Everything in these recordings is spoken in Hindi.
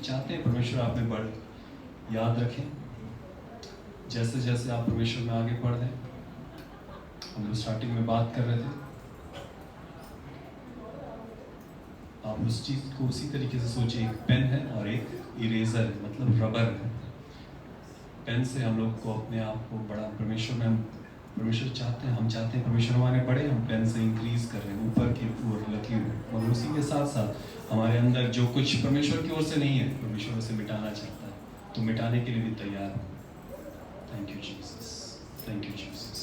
चाहते हैं परमेश्वर आप में बढ़े। याद रखें, जैसे जैसे आप परमेश्वर में आगे बढ़ रहे हैं, हम लोग स्टार्टिंग में बात कर रहे थे, आप उस चीज को उसी तरीके से सोचिए। एक पेन है और एक इरेजर है, मतलब रबर है। पेन से हम लोग को अपने आप को बड़ा, परमेश्वर में हम परमेश्वर चाहते हैं, हम चाहते हैं परमेश्वर हमारे बढ़े, हम पेन से इंक्रीज कर रहे हैं ऊपर की ओर लकीर, और उसी के साथ साथ हमारे अंदर जो कुछ परमेश्वर की ओर से नहीं है, परमेश्वर उसे मिटाना चाहता है, तो मिटाने के लिए भी तैयार हो। Thank you Jesus, thank you Jesus.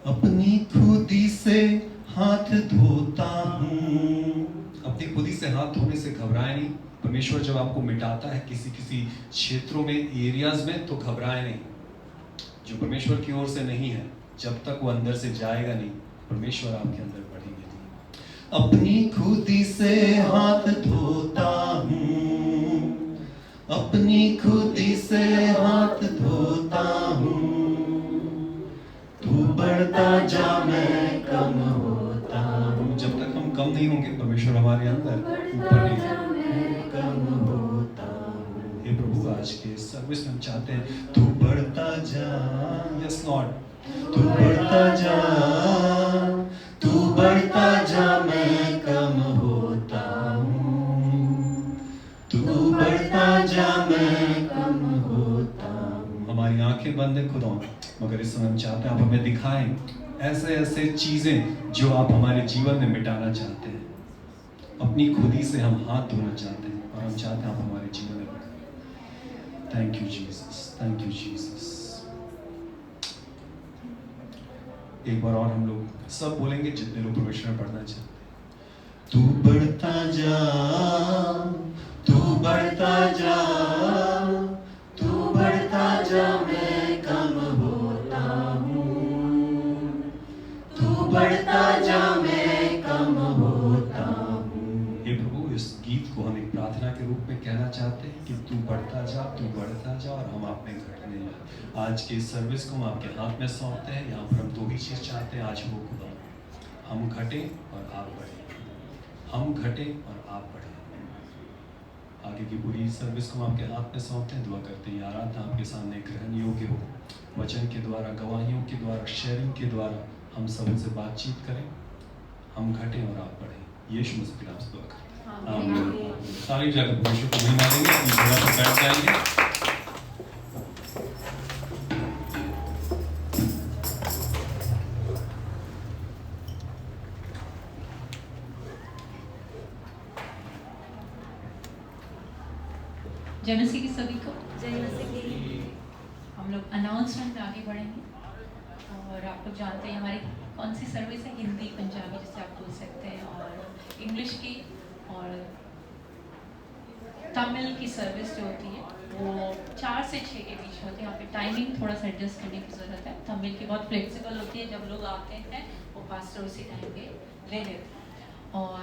अपनी खुदी से हाथ धोता हूँ। अपनी खुदी से हाथ धोने से घबराए नहीं। परमेश्वर जब आपको मिटाता है किसी किसी क्षेत्रों में, एरियाज में, तो घबराए नहीं। जो परमेश्वर की ओर से नहीं है, जब तक वो अंदर से जाएगा नहीं, परमेश्वर आपके अंदर बढ़ेंगे नहीं। अपनी खुदी से हाथ धोता हूँ, अपनी खुदी से हाथ धोता हूँ। तू बढ़ता जा मैं कम होता हूँ। जब तक हम कम कम नहीं होंगे, परमेश्वर हमारे अंदर ऊपर नहीं जाएंगे। कम होता हूँ। हे प्रभु, आज के सर्विस में हम चाहते हैं तू बढ़ता जा। यस लॉर्ड, तू बढ़ता जा, तू बढ़ता जा, मैं कम होता हूँ। तू बढ़ता जा, मैं कम होता हूँ। हमारी आंखें बंद है खुदा, मगर इस समय हम चाहते हैं आप हमें दिखाएं ऐसे ऐसे चीजें जो आप हमारे जीवन में मिटाना चाहते हैं। अपनी खुदी से हम हाथ धोना चाहते हैं और हम चाहते हैं आप हमारे जीवन में बढ़ाएं। Thank you Jesus, thank you Jesus. एक बार और हम लोग सब बोलेंगे, जितने लोग परमेश्वर में पढ़ना चाहते हैं। तू बढ़ता जा, तू बढ़ता जा, तू बढ़ता जा, मैं कम होता हूँ। तू बढ़ता जा, मैं कम होता हूँ। हे प्रभु, इस गीत को हम एक प्रार्थना के रूप में कहना चाहते हैं कि तू बढ़ता जा, तू बढ़ता जा और हम आप में घटने लगे। आज के इस सर्विस को हम आपके हाथ में सौंपते हैं। यहाँ पर हम दो ही चीज़ चाहते हैं आज हो खुदा, हम घटे और आप बढ़े, हम घटे और आप बढ़े। आगे की पूरी सर्विस को हम आपके हाथ में सौंपते हैं। दुआ करते हैं आराधना आपके सामने ग्रहण योग्य हो, वचन के द्वारा, गवाहियों के द्वारा, शेयरिंग के द्वारा हम सबसे बातचीत करें, हम घटे और आप बढ़े। यीशु मसीह के नाम से दुआ करते हैं, आमीन। सारी जगह परमेश्वर को महिमा देंगे, अपनी जगह पर बैठ जाएंगे। जय मसीह की सभी को। जय मसीह की। हम लोग अनाउंसमेंट में आगे बढ़ेंगे और आप लोग जानते हैं हमारी कौन सी सर्विस है, हिंदी, पंजाबी जैसे आप बोल सकते हैं, और इंग्लिश की और तमिल की सर्विस जो होती है वो 4 से 6 के बीच होती है। यहाँ पे टाइमिंग थोड़ा सा एडजस्ट करने की ज़रूरत है। तमिल की बहुत फ्लेक्सिबल होती है, जब लोग आते हैं वो पास्टर उसी टाइम पे ले लेते हैं। और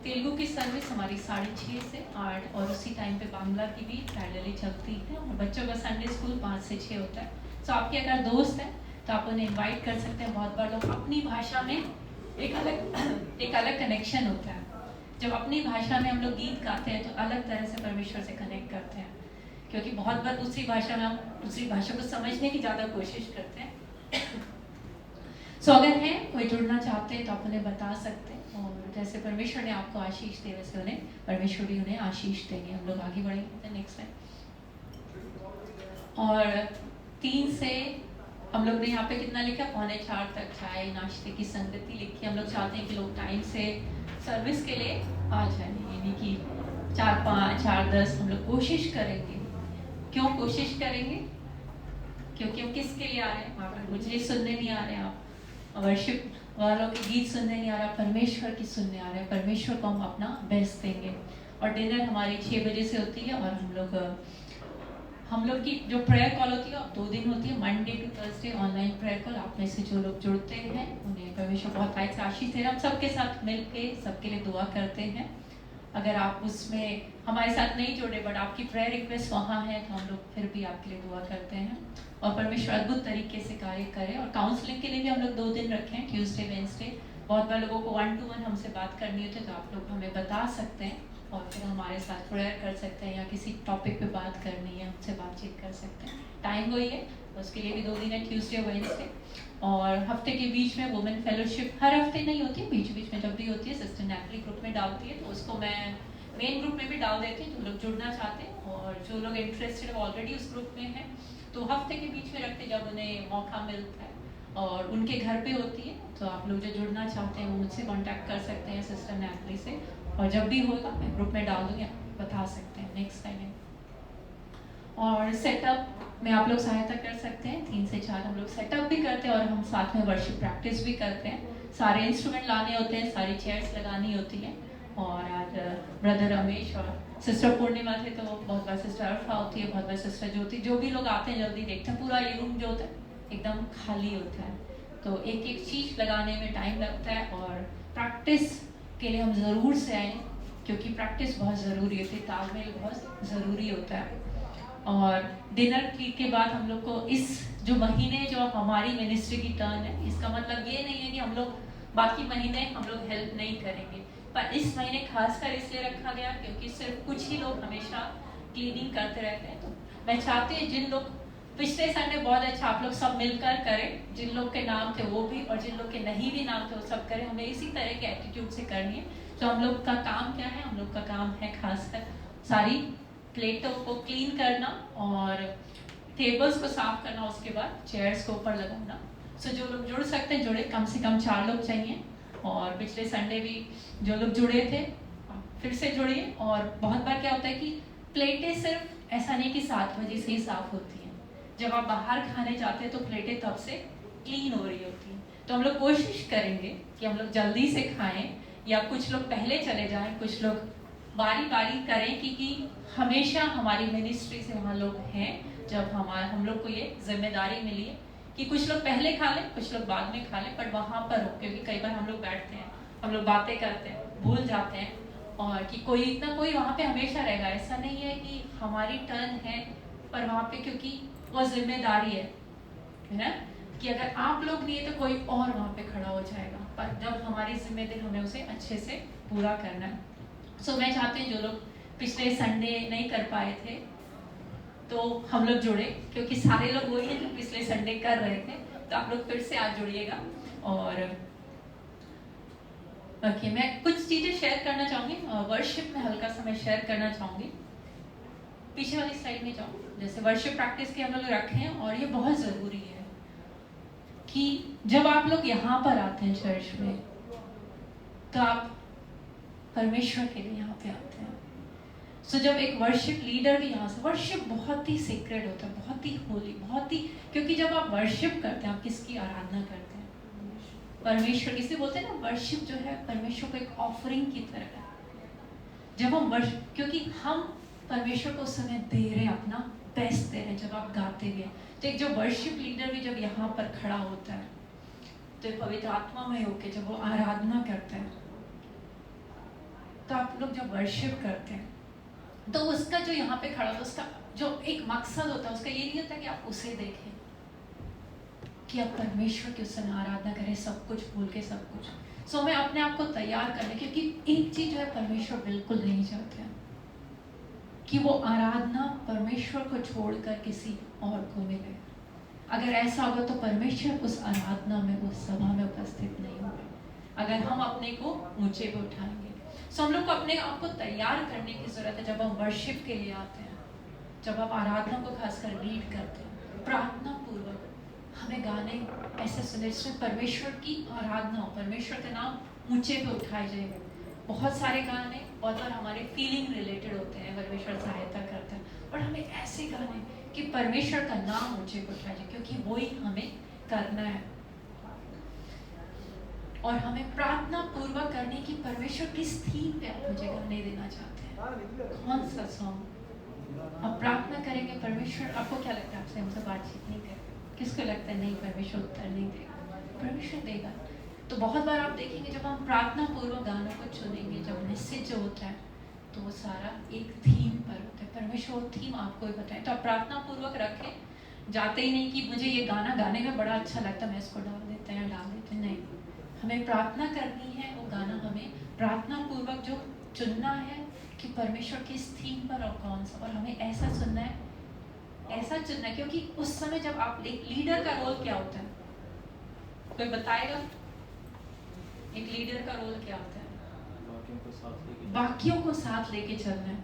तेलुगु की सर्विस हमारी 6:30 से 8 और उसी टाइम पे बांग्ला की भी पैरेलली चलती है। और बच्चों का संडे स्कूल 5 से 6 होता है। तो आपके अगर दोस्त हैं तो आप उन्हें इनवाइट कर सकते हैं। बहुत बार लोग अपनी भाषा में एक अलग कनेक्शन होता है। जब अपनी भाषा में हम लोग गीत गाते हैं तो अलग तरह से परमेश्वर से कनेक्ट करते हैं, क्योंकि बहुत बार दूसरी भाषा में हम दूसरी भाषा को समझने की ज़्यादा कोशिश करते हैं। सो अगर हैं कोई जुड़ना चाहते हैं तो आप उन्हें बता सकते हैं, और जैसे परमेश्वर ने आपको आशीष दे वैसे उन्हें परमेश्वर भी उन्हें आशीष देंगे। हम लोग आगे बढ़ेंगे नेक्स्ट टाइम। और 3 से हम लोग ने यहाँ पे कितना लिखा, 3:45 तक चाय नाश्ते की संगति लिखी। हम लोग चाहते हैं कि लोग टाइम से सर्विस के लिए आ जाए, यानी कि 4:05, 4:10 हम लोग कोशिश करेंगे। क्यों कोशिश करेंगे? क्योंकि हम किसके लिए आ रहे हैं? आप मुझे सुनने नहीं आ रहे हैं, आप वर्शिप वालों के गीत सुनने नहीं आ रहा, परमेश्वर की सुनने आ रहे हैं। परमेश्वर को हम अपना बेस्ट देंगे। और डिनर हमारी 6 बजे से होती है। और हम लोग की जो प्रेयर कॉल होती है 2 दिन होती है, Monday to Thursday online prayer call. आप में से जो लोग जुड़ते हैं उन्हें परमेश्वर बहुत टाइट से आशीष दे रहे हैं। हम सबके साथ मिलके सबके लिए दुआ करते हैं। अगर आप उसमें हमारे साथ नहीं जुड़े बट आपकी प्रेयर रिक्वेस्ट वहाँ है तो हम लोग फिर भी आपके लिए दुआ करते हैं और परमेश्वर अद्भुत तरीके से कार्य करे। और काउंसलिंग के लिए भी हम लोग 2 दिन रखे हैं, ट्यूसडे वेडनेसडे। बहुत बार लोगों को 1-to-1 हमसे बात करनी होती है तो आप लोग हमें बता सकते हैं और फिर हमारे साथ प्रेयर कर सकते हैं, या किसी टॉपिक पे बात करनी है हमसे बातचीत कर सकते हैं। टाइम वही है, उसके लिए भी 2 दिन है, ट्यूसडे वेडनेसडे। और हफ्ते के बीच में वुमेन फेलोशिप हर हफ्ते नहीं होती है, बीच बीच में जब भी होती है सिस्टर नैटली ग्रुप में डालती है, तो उसको मैं मेन ग्रुप में भी डाल देती हूँ। जो लोग जुड़ना चाहते हैं और जो लोग इंटरेस्टेड ऑलरेडी उस ग्रुप में हैं तो हफ्ते के बीच में रखते जब उन्हें मौका मिलता है और उनके घर पे होती है। तो आप लोग जो जुड़ना चाहते हैं वो मुझसे कांटेक्ट कर सकते हैं सिस्टर नैटली से, और जब भी होगा मैं ग्रुप में डाल दूँगी, आप बता सकते हैं नेक्स्ट टाइम। और सेटअप में आप लोग सहायता कर सकते हैं। 3 से 4 हम लोग सेटअप भी करते हैं और हम साथ में वर्शिप प्रैक्टिस भी करते हैं। सारे इंस्ट्रूमेंट लाने होते हैं, सारी चेयर्स लगानी होती हैं। और आज ब्रदर रमेश और सिस्टर पूर्णिमा थे, तो बहुत बार सिस्टर अरफा होती है, बहुत बार सिस्टर ज्योति, जो भी लोग आते हैं जल्दी देखते हैं पूरा ये रूम जो होता है एकदम खाली होता है। तो एक एक चीज़ लगाने में टाइम लगता है और प्रैक्टिस के लिए हम ज़रूर से आए, क्योंकि प्रैक्टिस बहुत ज़रूरी होती है, तालमेल बहुत ज़रूरी होता है। और डिनर के बाद हम लोग को इस जो महीने जो हमारी मिनिस्ट्री की टर्न है, इसका मतलब ये नहीं है कि हम लोग बाकी महीने हम लोग हेल्प नहीं करेंगे, पर इस महीने खासकर इसलिए रखा गया क्योंकि सिर्फ कुछ ही लोग हमेशा क्लीनिंग करते रहते हैं। तो मैं चाहती हूँ जिन लोग पिछले संडे बहुत अच्छा आप लोग सब मिलकर करें, जिन लोग के नाम थे वो भी और जिन लोग के नहीं भी नाम थे वो सब करें। हमें इसी तरह के एटीट्यूड से करनी है। तो हम लोग का काम क्या है, हम लोग का काम है खासकर सारी प्लेटों को क्लीन करना और टेबल्स को साफ करना, उसके बाद चेयर्स को ऊपर लगाना। सो जो लोग जुड़ सकते हैं जुड़े, कम से कम 4 लोग चाहिए। और पिछले संडे भी जो लोग जुड़े थे फिर से जुड़िए। और बहुत बार क्या होता है कि प्लेटें सिर्फ ऐसा नहीं कि 7 बजे से ही साफ होती हैं, जब आप बाहर खाने जाते हैं तो प्लेटें तब से क्लीन हो रही होती हैं। तो हम लोग कोशिश करेंगे कि हम लोग जल्दी से खाएं या कुछ लोग पहले चले जाएं, कुछ लोग बारी बारी करें, क्योंकि हमेशा हमारी मिनिस्ट्री से वहाँ लोग हैं जब हम लोग को ये जिम्मेदारी मिली है कि कुछ लोग पहले खा लें कुछ लोग बाद में खा लें, पर वहाँ पर हो। क्योंकि कई बार हम लोग बैठते हैं, हम लोग बातें करते हैं, भूल जाते हैं और कि कोई इतना कोई वहाँ पे हमेशा रहेगा। ऐसा नहीं है कि हमारी टर्न है, पर वहाँ पे क्योंकि वो जिम्मेदारी है ना, कि अगर आप लोग नहीं है तो कोई और वहाँ पे खड़ा हो जाएगा। पर जब हमारी जिम्मेदारी, हमें उसे अच्छे से पूरा करना है। सो मैं चाहती हूँ जो लोग पिछले संडे नहीं कर पाए थे तो हम लोग जुड़े, क्योंकि सारे लोग वही हैं जो पिछले संडे कर रहे थे। तो आप लोग फिर से आज जुड़िएगा। और ओके, मैं कुछ चीजें शेयर करना चाहूंगी, वर्शिप में हल्का सा मैं शेयर करना चाहूंगी। पीछे वाली स्लाइड में जाऊँ। जैसे वर्शिप प्रैक्टिस के हम लोग रखे हैं और ये बहुत जरूरी है कि जब आप लोग यहाँ पर आते हैं चर्च में तो आप परमेश्वर के लिए यहाँ पे आते हैं। सो जब एक वर्शिप लीडर भी यहाँ से, वर्शिप बहुत ही सीक्रेट होता है, बहुत ही होली, बहुत ही, क्योंकि जब आप वर्शिप करते हैं आप किसकी आराधना करते हैं, परमेश्वर। इसलिए बोलते हैं ना, वर्शिप जो है परमेश्वर को एक ऑफरिंग की तरह है। जब हम वर्शिप, क्योंकि हम परमेश्वर को उस समय दे रहे हैं, अपना बेस्ट दे रहे हैं जब आप गाते हुए। तो एक जो वर्शिप लीडर भी जब यहाँ पर खड़ा होता है तो पवित्र आत्मा में होके जब वो आराधना करते हैं, तो आप लोग जब वर्शिप करते हैं तो उसका जो यहाँ पे खड़ा होता है, उसका जो एक मकसद होता है, उसका ये नहीं होता कि आप उसे देखें, कि आप परमेश्वर की उस समय आराधना करें, सब कुछ भूल के, सब कुछ। सो मैं अपने आप को तैयार करने, क्योंकि एक चीज जो है परमेश्वर बिल्कुल नहीं चाहते हैं कि वो आराधना परमेश्वर को छोड़कर किसी और को मिले। अगर ऐसा होगा तो परमेश्वर उस आराधना में, उस सभा में उपस्थित नहीं होगा, अगर हम अपने को ऊंचे पे उठाएंगे। सो हम लोग को अपने आप को तैयार करने की जरूरत है जब हम वर्शिप के लिए आते हैं, जब आप आराधना को खासकर लीड करते हैं, प्रार्थना पूर्वक हमें गाने ऐसे सुने जिसमें परमेश्वर की आराधना हो, परमेश्वर का नाम ऊंचे पे उठाए जाए। बहुत सारे गाने बहुत बार हमारे फीलिंग रिलेटेड होते हैं, परमेश्वर सहायता करता है, और हमें ऐसे गाने कि परमेश्वर का नाम ऊंचे पे उठाया जाए, क्योंकि वही हमें करना है। और हमें प्रार्थना पूर्वक करने की, परमेश्वर किस थीम पे आप मुझे गाने देना चाहते हैं, कौन सा सॉन्ग आप प्रार्थना करेंगे। परमेश्वर, आपको क्या लगता है, आपसे हमसे बातचीत नहीं करें, किसको लगता है नहीं परमेश्वर उत्तर नहीं देगा, परमेश्वर देगा। तो बहुत बार आप देखेंगे जब हम प्रार्थना पूर्वक गानों को चुनेंगे, जब मैसेज जो होता है तो वो सारा एक थीम पर होता है, परमेश्वर वो थीम आपको ही बताए। तो आप प्रार्थना पूर्वक रखें, जाते ही नहीं कि मुझे ये गाना गाने में बड़ा अच्छा लगता है मैं इसको डाल देते हैं, डाल देते हैं, नहीं। हमें प्रार्थना करनी है, वो गाना हमें प्रार्थना पूर्वक जो चुनना है कि परमेश्वर किस थीम पर और कौन सा, और हमें ऐसा सुनना है, ऐसा चुनना है, क्योंकि उस समय जब आप, एक लीडर का रोल क्या होता है, कोई बताएगा एक लीडर का रोल क्या होता है? बाकियों को साथ लेके चलना है।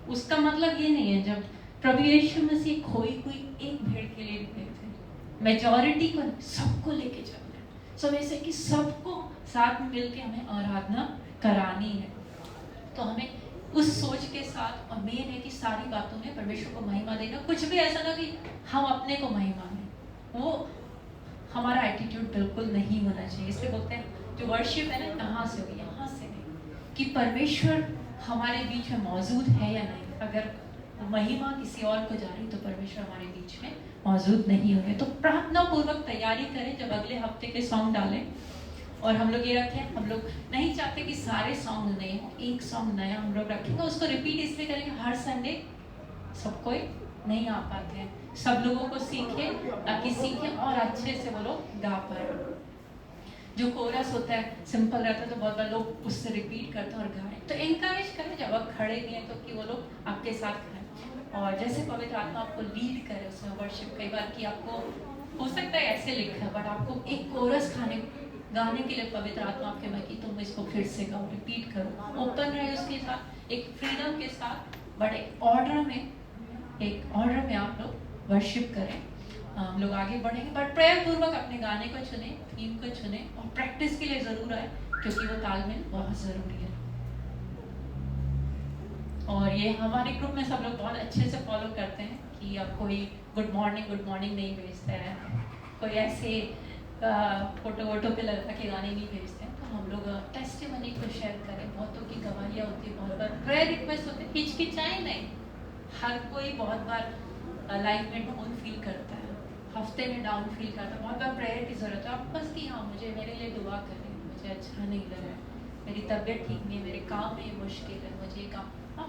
उसका मतलब ये नहीं है, जब प्रभु यीशु मसीह खोई हुई एक भेड़ के लिए गए थे, मेजॉरिटी को, सबको लेके चलना है। सो वैसे कि सबको साथ में मिलके हमें आराधना करानी है। तो हमें उस सोच के साथ, और मेन है कि सारी बातों में परमेश्वर को महिमा देना, कुछ भी ऐसा ना कि हम अपने को महिमा दें, वो हमारा एटीट्यूड बिल्कुल नहीं होना चाहिए। इसलिए बोलते हैं जो वर्शिप है ना, कहाँ से होगी, यहाँ से नहीं, कि परमेश्वर हमारे बीच में मौजूद है या नहीं। अगर महिमा किसी और को जा रही तो परमेश्वर हमारे बीच में मौजूद नहीं होंगे। तो प्रार्थना पूर्वक तैयारी करें जब अगले हफ्ते के सॉन्ग डालें। और हम लोग ये रखें, हम लोग नहीं चाहते कि सारे सॉन्ग नए हों, एक सॉन्ग नया हम लोग रखेंगे, उसको रिपीट इसलिए करेंगे, हर संडे सब कोई नहीं आ पाते हैं, सब लोगों को सीखे ताकि सीखें और अच्छे से वो लोग गा पाए। जो कोरस होता है सिंपल रहता है तो बहुत बार लोग उससे रिपीट करते हैं और गाएं। तो इंकरेज करें जब आप खड़े भी हैं तो कि वो लोग आपके साथ खाएं, और जैसे पवित्र आत्मा आपको लीड करे उसमें वर्शिप। कई बार कि आपको हो सकता है ऐसे लिखा है बट आपको एक कोरस गाने के लिए पवित्र आत्मा आपके में कि तुम इसको फिर से गाओ, रिपीट करो, ओपन रहे उसके साथ, एक फ्रीडम के साथ, बट एक ऑर्डर में आप लोग वर्शिप करें। हम लोग आगे बढ़ेंगे बट प्रेयर पूर्वक अपने गाने को चुने, थीम को चुने, और प्रैक्टिस के लिए जरूर आए क्योंकि वो तालमेल बहुत जरूरी है। और ये हमारे ग्रुप में सब लोग बहुत अच्छे से फॉलो करते हैं कि अब कोई गुड मॉर्निंग नहीं भेजता है, कोई ऐसे फोटो पे लगा के गाने नहीं भेजते हैं। तो हम लोग टेस्टिमनी को शेयर करें, बहुतों की गवाहियाँ होती है, बहुत बार प्रेयर रिक्वेस्ट होते हैं, हिचकिचाएं नहीं। हर कोई बहुत बार लाइफ में डाउन फील करता है, हफ्ते में डाउन फील करता है, बहुत बार प्रेयर की ज़रूरत है। आप बस कि हाँ मुझे मेरे लिए दुआ करें, मुझे अच्छा नहीं लग रहा है, मेरी तबीयत ठीक नहीं है, मेरे काम में मुश्किल है, मुझे काम, हम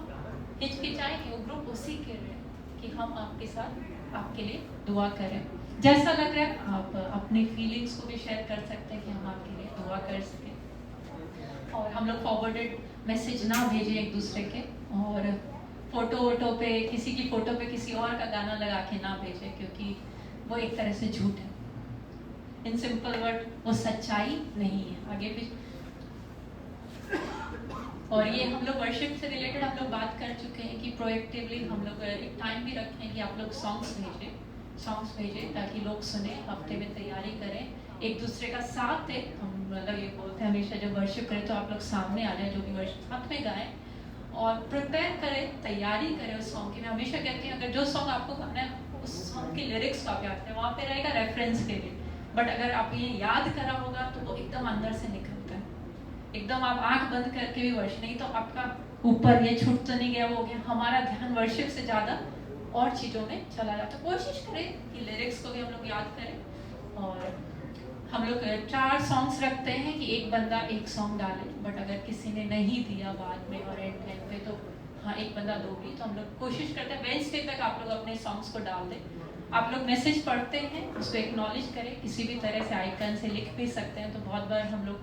हिचकिचाएंगे, वो ग्रुप उसी के लिए कि हम आपके साथ आपके लिए दुआ करें। जैसा लग रहा है आप अपनी फीलिंग्स को भी शेयर कर सकते हैं कि हम आपके लिए दुआ कर सकें। और हम लोग फॉरवर्डेड मैसेज ना भेजें एक दूसरे के, और फोटो पे किसी की फोटो पे किसी और का गाना लगा के ना भेजें, क्योंकि वो एक तरह से झूठ है। इन सिंपल वर्ड वो सच्चाई नहीं है। आगे भी और ये हम लोग वर्शिप से रिलेटेड हम लोग बात कर चुके हैं कि प्रोएक्टिवली हम लोग एक टाइम भी रखें कि आप लोग सॉन्ग्स भेजें ताकि लोग सुने, हफ्ते में तैयारी करें, एक दूसरे का साथ दें। हम मतलब ये बोलते हैं हमेशा जब वर्शिप करें तो आप लोग सामने आ जाए, जो भी वर्शिप साथ में गाएं और प्रिपेयर करें, तैयारी करें उस सॉन्ग की। मैं हमेशा कहती हूँ अगर जो सॉन्ग आपको गाना है उस सॉन्ग के लिरिक्स आप याद करें, वहाँ पे रहेगा रेफरेंस के लिए, बट अगर आप ये याद करा होगा तो वो एकदम अंदर से निकलता है। एकदम आप आंख बंद करके भी वर्शिप, नहीं तो आपका ऊपर ये छूट तो नहीं गया, वो हो गया। हमारा ध्यान वर्शिप से ज़्यादा और चीज़ों में चला जाता। तो कोशिश करें कि लिरिक्स को भी हम लोग याद करें। और हम लोग 4 सॉन्ग्स रखते हैं कि एक बंदा एक सॉन्ग डाले, बट अगर किसी ने नहीं दिया बाद में और एंड टाइम पे तो हाँ एक बंदा दो भी, तो हम लोग कोशिश करते हैं वेडनेसडे तक आप लोग अपने सॉन्ग्स को डाल दें। आप लोग मैसेज पढ़ते हैं उसको एक्नॉलेज करें, किसी भी तरह से आइकन से लिख भी सकते हैं। तो बहुत बार हम लोग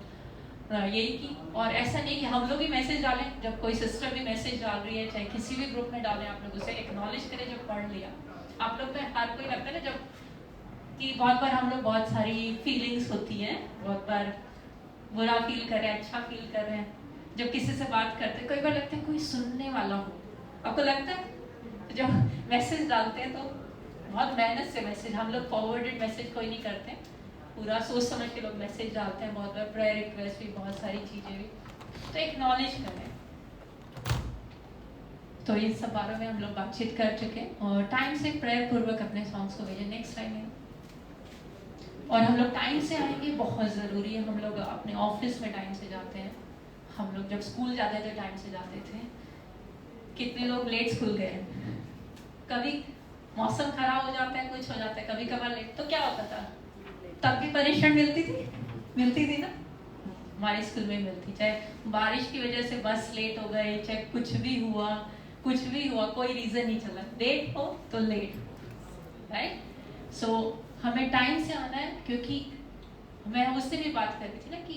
यही की, और ऐसा नहीं कि हम लोग ही मैसेज डालें, जब कोई सिस्टर भी मैसेज डाल रही है चाहे किसी भी ग्रुप में डालें, आप लोग उसे एक्नॉलेज करें जब पढ़ लिया। आप लोग में हर कोई लगता है ना जब कि बहुत बार हम लोग बहुत सारी फीलिंग्स होती हैं, बहुत बार बुरा फील कर रहे हैं, अच्छा फील कर रहे हैं, जब किसी से बात करते हैं कई बार लगता है कोई सुनने वाला हो, आपको लगता है? तो जब मैसेज डालते हैं तो बहुत मेहनत से मैसेज, हम लोग फॉरवर्डेड मैसेज कोई नहीं करते, पूरा सोच समझ के लोग मैसेज डालते हैं। बहुत बार प्रेयर रिक्वेस्ट भी, बहुत सारी चीज़ें भी, तो एक्नॉलेज करें। तो इन सब बारों में हम लोग बातचीत कर चुके हैं, और टाइम से प्रेयर पूर्वक अपने सॉन्ग्स को भेजें। नेक्स्ट टाइम है और हम लोग टाइम से आएंगे, बहुत ज़रूरी है। हम लोग अपने ऑफिस में टाइम से जाते हैं, हम लोग जब स्कूल जाते थे टाइम से जाते थे। कितने लोग लेट स्कूल गए, कभी मौसम खराब हो जाता है, कुछ हो जाता है, कभी कभार लेट, तो क्या होता था तब भी पनिशमेंट मिलती थी ना, हमारे स्कूल में मिलती। चाहे बारिश की वजह से बस लेट हो गए, चाहे कुछ भी हुआ, कोई रीज़न नहीं चला, लेट हो तो लेट, राइट। सो हमें टाइम से आना है, क्योंकि मैं उससे भी बात कर रही थी ना कि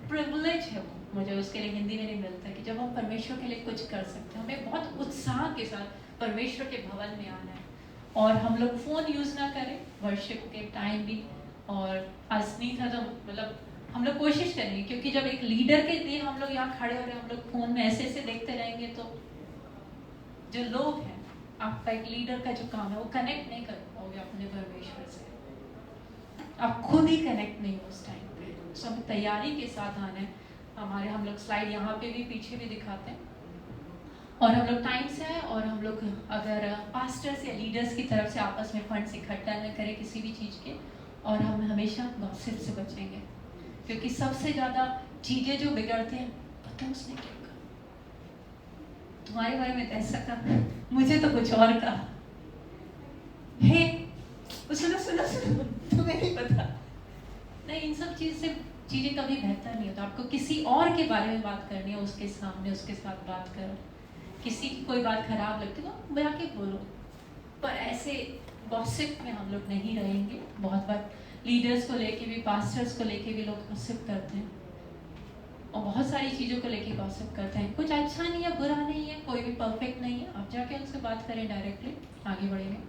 प्रिविलेज है वो, मुझे उसके लिए हिंदी में नहीं मिलता कि जब हम परमेश्वर के लिए कुछ कर सकते हैं। हमें बहुत उत्साह के साथ परमेश्वर के भवन में आना है, और हम लोग फ़ोन यूज़ ना करें वर्शिप के टाइम भी। और आज नहीं था तो मतलब हम लोग कोशिश करेंगे, क्योंकि जब एक लीडर के लिए हम लोग यहाँ खड़े हो रहे हैं, हम लोग फ़ोन में ऐसे देखते रहेंगे तो जो लोग हैं, आपका एक लीडर का जो काम है वो कनेक्ट नहीं कर पाओगे अपने परमेश्वर से, आप खुद ही कनेक्ट नहीं हो उस टाइम पे। सो हमें तैयारी के साथ आना है। हम लोग स्लाइड यहाँ पे भी पीछे भी दिखाते हैं, और हम लोग टाइम से आए। और हम लोग अगर पास्टर्स या लीडर्स की तरफ से आपस में फंड्स इकट्ठा न करें किसी भी चीज़ के, और हम हमेशा गॉसिप से बचेंगे, क्योंकि सबसे ज़्यादा चीज़ें जो बिगड़ते हैं, पता है उसने क्या कहा, तुम्हारे बारे में ऐसा कहा, मुझे तो कुछ और कहा, हे सुनो तुम्हें नहीं पता। नहीं, इन सब चीज़ें कभी बेहतर नहीं होता। आपको किसी और के बारे में बात करनी है, उसके सामने उसके साथ बात करो। किसी की कोई बात खराब लगती है तो बुला के बोलो, पर ऐसे गॉसिप में हम लोग नहीं रहेंगे। बहुत बार लीडर्स को लेके भी, पास्टर्स को लेके भी लोग गॉसिप करते हैं और बहुत सारी चीज़ों को लेके गॉसिप करते हैं। कुछ अच्छा नहीं है, बुरा नहीं है, कोई भी परफेक्ट नहीं है। आप जाके उनसे बात करें डायरेक्टली, आगे बढ़ेंगे।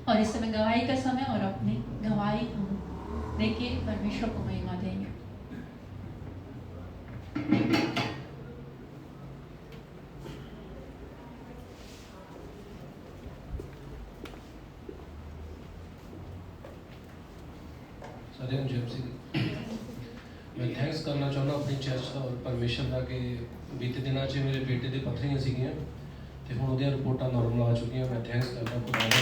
और इस समय गवाही का समय और अपनी गवाही हम देके परमेश्वर को महिमा देंगे। मैं थैंक्स करना चाਹੁੰਦਾ अपनी चर्च ਦਾ और परमेश्वर ਦਾ कि बीते दिनों 'ਚ मेरे बेटे ਦੇ ਪੱਥਰੀਆਂ ਸੀਗੀਆਂ ਤੇ ਹੁਣ ਉਹਦੀਆਂ ਰਿਪੋਰਟਾਂ ਨਾਰਮਲ ਆ ਚੁੱਕੀਆਂ। मैं थैंक्स करता खुदा ਦਾ।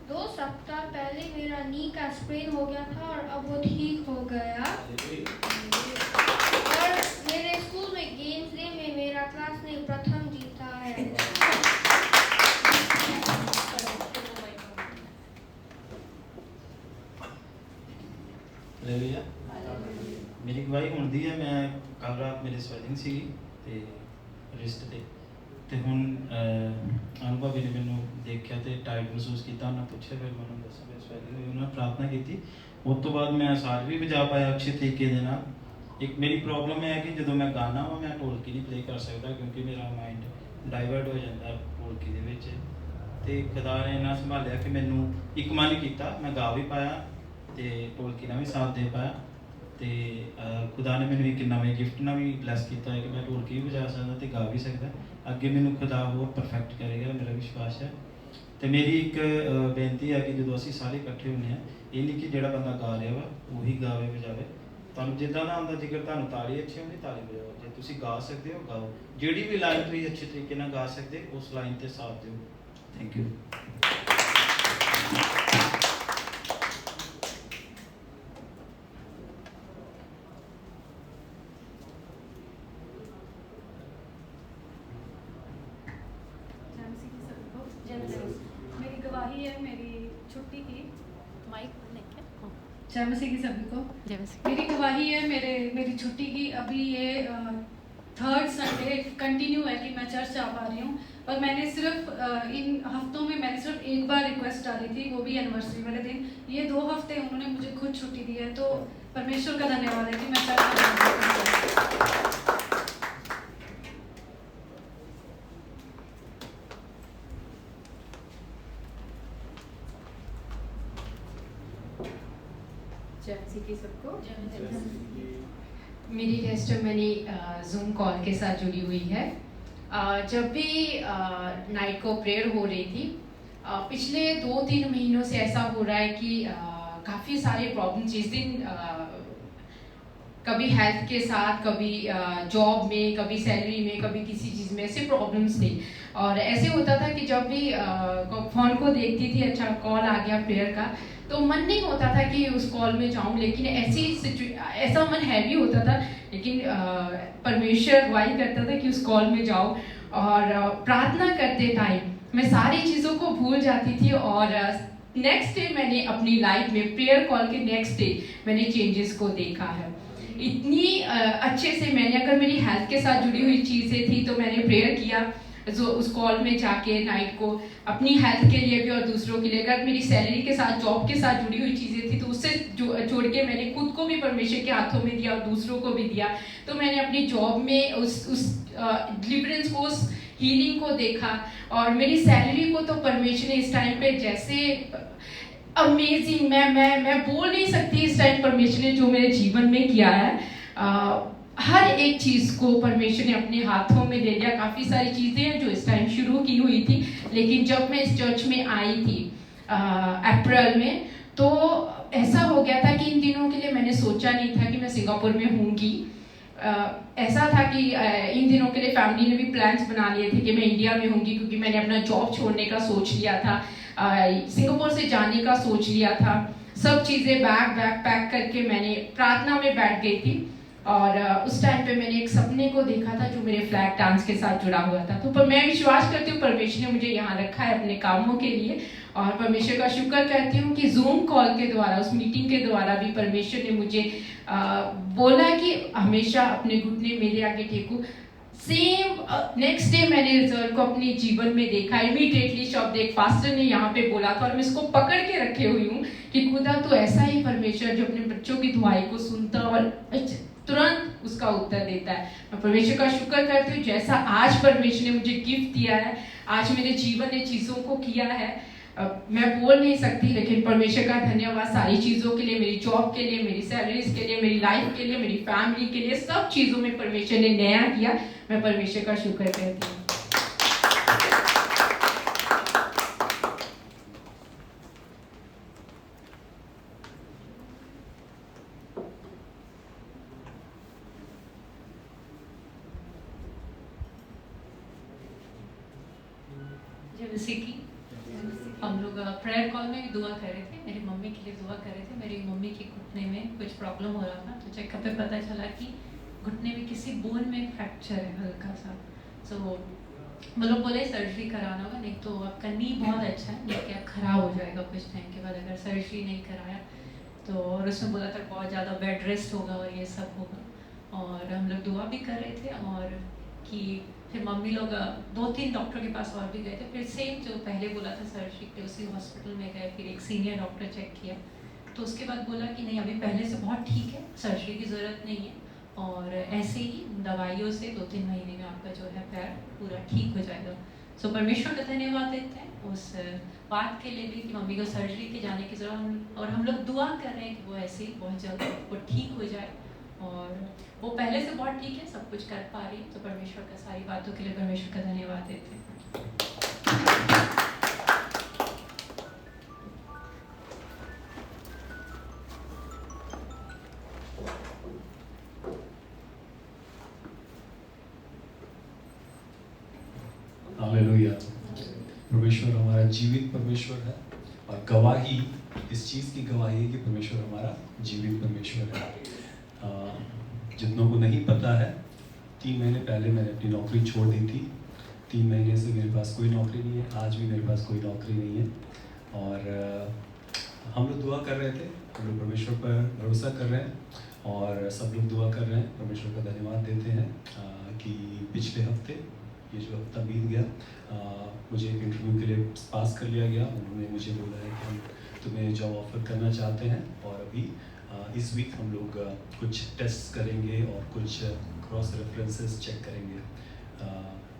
2 सप्ताह पहले मेरा नी का स्प्रेन हो गया था और अब वो ठीक हो गया। और मेरे स्कूल में गेम्स डे में मेरा क्लास ने प्रथम जीता है। हालेलुया। मेरी गवाही ਹੁੰਦੀ ਹੈ। मैं कल रात मेरी स्वेलिंग सी ਤੇ ਰਿਸਟ ਤੇ ਹੁਣ ਅਨੁਭਵੀ ਨੇ ਮੈਨੂੰ ਦੇਖਿਆ ਤੇ ਟਾਇਰਡ ਮਹਿਸੂਸ ਕੀਤਾ। ਉਹਨਾਂ ਪੁੱਛਿਆ, ਫਿਰ ਮੈਨੂੰ ਦੱਸਿਆ ਵੀ ਸਵੈਲਿੰਗ ਹੋਈ। ਉਹਨਾਂ ਪ੍ਰਾਰਥਨਾ ਕੀਤੀ। ਉਸ ਤੋਂ ਬਾਅਦ ਮੈਂ ਸਾਜ਼ ਵੀ ਵਜਾ ਪਾਇਆ ਅੱਛੇ ਤਰੀਕੇ ਦੇ ਨਾਲ। ਇੱਕ ਮੇਰੀ ਪ੍ਰੋਬਲਮ ਹੈ ਕਿ ਜਦੋਂ ਮੈਂ ਗਾਣਾ ਵਾ ਮੈਂ ਢੋਲਕੀ ਨਹੀਂ ਪਲੇ ਕਰ ਸਕਦਾ ਕਿਉਂਕਿ ਮੇਰਾ ਮਾਈਂਡ ਡਾਈਵਰਟ ਹੋ ਜਾਂਦਾ ਢੋਲਕੀ ਦੇ ਵਿੱਚ। ਤੇ ਖੁਦਾ ਨੇ ਇੰਨਾ ਸੰਭਾਲਿਆ ਕਿ ਮੈਨੂੰ ਇੱਕ ਮਨ ਕੀਤਾ, ਮੈਂ ਗਾ ਵੀ ਪਾਇਆ ਤੇ ਢੋਲਕੀ ਨਾਲ ਵੀ ਸਾਥ ਦੇ ਪਾਇਆ। ਤੇ ਖੁਦਾ ਨੇ ਮੈਨੂੰ ਇੱਕ ਨਵੇਂ ਗਿਫਟ ਨਾਲ ਵੀ ਬਲੈਸ ਕੀਤਾ ਹੈ ਕਿ ਮੈਂ ਢੋਲਕੀ ਵੀ ਵਜਾ ਸਕਦਾ ਤੇ ਗਾ ਵੀ ਸਕਦਾ। ਅੱਗੇ ਮੈਨੂੰ ਖੁਦਾ ਹੋਰ ਪਰਫੈਕਟ ਕਰੇਗਾ, ਮੇਰਾ ਵਿਸ਼ਵਾਸ ਹੈ। ਤੇ ਮੇਰੀ ਇੱਕ ਬੇਨਤੀ ਹੈ ਕਿ ਜਦੋਂ ਅਸੀਂ ਸਾਰੇ ਇਕੱਠੇ ਹੁੰਦੇ ਹਾਂ, ਇਹ ਨਹੀਂ ਕਿ ਜਿਹੜਾ ਬੰਦਾ ਗਾ ਰਿਹਾ ਵਾ ਉਹੀ ਗਾਵੇ ਵਜਾਵੇ। ਤੁਹਾਨੂੰ ਜਿੱਦਾਂ ਦਾ ਆਉਂਦਾ, ਜੇਕਰ ਤੁਹਾਨੂੰ ਤਾਲੀ ਅੱਛੀ ਹੁੰਦੀ ਤਾਲੀ ਵਜਾਓ, ਜੇ ਤੁਸੀਂ ਗਾ ਸਕਦੇ ਹੋ ਗਾਓ। ਜਿਹੜੀ ਵੀ ਲਾਈਨ ਤੁਸੀਂ ਅੱਛੇ ਤਰੀਕੇ ਨਾਲ ਗਾ ਸਕਦੇ ਉਸ ਲਾਈਨ ਤੇ ਸਾਥ ਦਿਓ। Thank you. मेरी गवाही है मेरी छुट्टी की। माइक नहीं क्या? जय मसीह की सभी को। जय मसीह। मेरी गवाही है मेरी छुट्टी की। अभी ये 3rd संडे कंटिन्यू है कि मैं चर्च जा पा रही हूँ। पर मैंने सिर्फ इन हफ्तों में मैंने सिर्फ एक बार रिक्वेस्ट डाली थी, वो भी एनिवर्सरी वाले दिन। ये 2 हफ्ते उन्होंने मुझे खुद छुट्टी दी है, तो परमेश्वर का धन्यवाद है कि मैं चर्च जा रही हूँ। की सबको। मेरी टेस्टमनी जूम कॉल के साथ जुड़ी हुई है। जब भी नाइट को प्रेयर हो रही थी, पिछले 2-3 महीनों से ऐसा हो रहा है कि काफ़ी सारे प्रॉब्लम्स, जिस दिन कभी हेल्थ के साथ, कभी जॉब में, कभी सैलरी में, कभी किसी चीज़ में, ऐसे प्रॉब्लम्स थी। और ऐसे होता था कि जब भी फ़ोन को देखती थी, अच्छा कॉल आ गया प्रेयर का, तो मन नहीं होता था कि उस कॉल में जाऊं। लेकिन ऐसा मन हैवी होता था, लेकिन परमेश्वर अगुवाई करता था कि उस कॉल में जाओ। और प्रार्थना करते टाइम मैं सारी चीज़ों को भूल जाती थी। और नेक्स्ट डे मैंने अपनी लाइफ में प्रेयर कॉल के नेक्स्ट डे मैंने चेंजेस को देखा है। इतनी अच्छे से मैंने, अगर मेरी हेल्थ के साथ जुड़ी हुई चीज़ें थी तो मैंने प्रेयर किया जो उस कॉल में जाके नाइट को अपनी हेल्थ के लिए भी और दूसरों के लिए। अगर मेरी सैलरी के साथ, जॉब के साथ जुड़ी हुई चीज़ें थी तो उससे जोड़ के मैंने खुद को भी परमेश्वर के हाथों में दिया और दूसरों को भी दिया। तो मैंने अपनी जॉब में उस डिलीवरेंस को, उस हीलिंग को देखा। और मेरी सैलरी को तो परमेश्वर ने इस टाइम पे जैसे अमेजिंग, मैं बोल नहीं सकती इस टाइम परमेश्वर ने जो मेरे जीवन में किया है। हर एक चीज़ को परमेश्वर ने अपने हाथों में ले लिया। काफ़ी सारी चीज़ें हैं जो इस टाइम शुरू की हुई थी, लेकिन जब मैं इस चर्च में आई थी अप्रैल में, तो ऐसा हो गया था कि इन दिनों के लिए मैंने सोचा नहीं था कि मैं सिंगापुर में होंगी। ऐसा था कि इन दिनों के लिए फैमिली ने भी प्लान्स बना लिए थे कि मैं इंडिया में होंगी, क्योंकि मैंने अपना जॉब छोड़ने का सोच लिया था, सिंगापुर से जाने का सोच लिया था। सब चीज़ें बैग पैक करके मैंने प्रार्थना में बैठ गई थी। और उस टाइम पे मैंने एक सपने को देखा था जो मेरे फ्लैग डांस के साथ जुड़ा हुआ था। तो मैं विश्वास करती हूँ परमेश्वर ने मुझे यहाँ रखा है अपने कामों के लिए। और परमेश्वर का शुक्र करती हूँ कि जूम कॉल के द्वारा, उस मीटिंग के द्वारा भी परमेश्वर ने मुझे बोला कि हमेशा अपने घुटने मेरे आगे टेको, सेम नेक्स्ट डे मैंने रिजल्ट को अपने जीवन में देखा। इमीडिएटली शब्द एक पास्टर ने यहाँ पे बोला था और मैं इसको पकड़ के रखे हुई हूँ कि खुदा तो ऐसा ही परमेश्वर जो अपने बच्चों की दुआई को सुनता और तुरंत उसका उत्तर देता है। मैं परमेश्वर का शुक्र करती हूँ जैसा आज परमेश्वर ने मुझे गिफ्ट दिया है, आज मेरे जीवन ने चीज़ों को किया है, मैं बोल नहीं सकती, लेकिन परमेश्वर का धन्यवाद सारी चीज़ों के लिए, मेरी जॉब के लिए, मेरी सैलरीज के लिए, मेरी लाइफ के लिए, मेरी फैमिली के लिए, सब चीज़ों में परमेश्वर ने नया किया। मैं परमेश्वर का शुक्र करती हूँ। जैसे कि हम लोग प्रेयर कॉल में भी दुआ कर रहे थे, मेरी मम्मी के लिए दुआ कर रहे थे। मेरी मम्मी के घुटने में कुछ प्रॉब्लम हो रहा था, तो चेकअप पे पता चला कि घुटने में किसी बोन में फ्रैक्चर है हल्का सा। तो वो लोग बोले सर्जरी कराना होगा, नहीं तो आपका नी बहुत अच्छा है, नी क्या खराब हो जाएगा कुछ टाइम के बाद अगर सर्जरी नहीं कराया तो। और उसमें बोला था बहुत ज़्यादा बेड रेस्ट होगा और ये सब होगा। और हम लोग दुआ भी कर रहे थे और कि फिर मम्मी लोग 2-3 डॉक्टर के पास और भी गए थे। फिर सेम जो पहले बोला था सर्जरी के उसी हॉस्पिटल में गए, फिर एक सीनियर डॉक्टर चेक किया तो उसके बाद बोला कि नहीं अभी पहले से बहुत ठीक है, सर्जरी की ज़रूरत नहीं है और ऐसे ही दवाइयों से 2-3 महीने में आपका जो है पैर पूरा ठीक हो जाएगा। सो परमेश्वर का धन्यवाद देते हैं उस बात के लिए भी कि मम्मी को सर्जरी के जाने की ज़रूरत, और हम लोग दुआ कर रहे हैं कि वो ऐसे ही बहुत जल्द वो ठीक हो जाए और वो पहले से बहुत ठीक है, सब कुछ कर पा रही है। तो परमेश्वर का सारी बातों के लिए परमेश्वर का धन्यवाद देते हैं। हालेलुया। परमेश्वर हमारा जीवित परमेश्वर है और गवाही इस चीज़ की गवाही है कि परमेश्वर हमारा जीवित परमेश्वर है। जितनों को नहीं पता है, 3 महीने पहले मैंने अपनी नौकरी छोड़ दी थी। 3 महीने से मेरे पास कोई नौकरी नहीं है, आज भी मेरे पास कोई नौकरी नहीं है। और हम लोग दुआ कर रहे थे, हम लोग परमेश्वर पर भरोसा कर रहे हैं और सब लोग दुआ कर रहे हैं। परमेश्वर का धन्यवाद देते हैं कि पिछले हफ्ते, ये जो हफ्ता बीत गया, मुझे एक इंटरव्यू के लिए पास कर लिया गया। उन्होंने मुझे बोला है कि हम तुम्हें जॉब ऑफर करना चाहते हैं और अभी इस वीक हम लोग कुछ टेस्ट करेंगे और कुछ क्रॉस रेफरेंसेस चेक करेंगे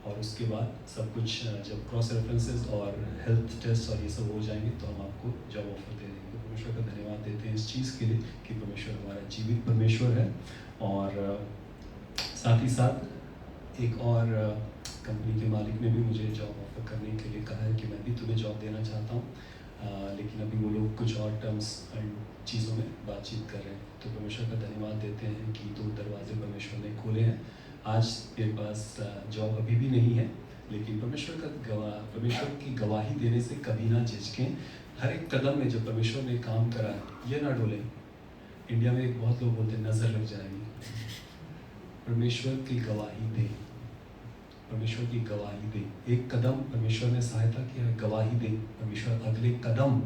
और उसके बाद सब कुछ जब क्रॉस रेफरेंसेस और हेल्थ टेस्ट और ये सब हो जाएंगे तो हम आपको जॉब ऑफर दे देंगे। तो परमेश्वर का धन्यवाद देते हैं इस चीज़ के लिए कि परमेश्वर हमारा जीवित परमेश्वर है। और साथ ही साथ एक और कंपनी के मालिक ने भी मुझे जॉब ऑफर करने के लिए कहा है कि मैं भी तुम्हें जॉब देना चाहता हूँ, लेकिन अभी वो लोग कुछ और टर्म्स एंड चीज़ों में बातचीत कर रहे हैं। तो परमेश्वर का धन्यवाद देते हैं कि 2 दरवाजे परमेश्वर ने खोले हैं। आज मेरे पास जॉब अभी भी नहीं है, लेकिन परमेश्वर की गवाही देने से कभी ना झिझकें। हर एक कदम में जब परमेश्वर ने काम करा ये ना डोलें। इंडिया में एक बहुत लोग बोलते हैं नज़र लग जाएगी। परमेश्वर की गवाही दें, परमेश्वर की गवाही दें। एक कदम परमेश्वर ने सहायता किया, गवाही दें। परमेश्वर अगले कदम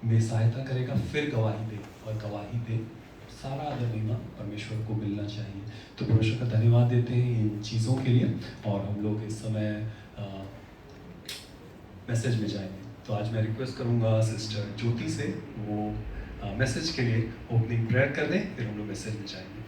में सहायता करेगा, फिर गवाही दें और गवाही दें। सारा आदर महिमा परमेश्वर को मिलना चाहिए। तो परमेश्वर का धन्यवाद देते हैं इन चीज़ों के लिए। और हम लोग इस समय मैसेज में जाएंगे। तो आज मैं रिक्वेस्ट करूंगा सिस्टर ज्योति से वो मैसेज के लिए ओपनिंग प्रेयर कर दें, फिर हम लोग मैसेज में जाएंगे।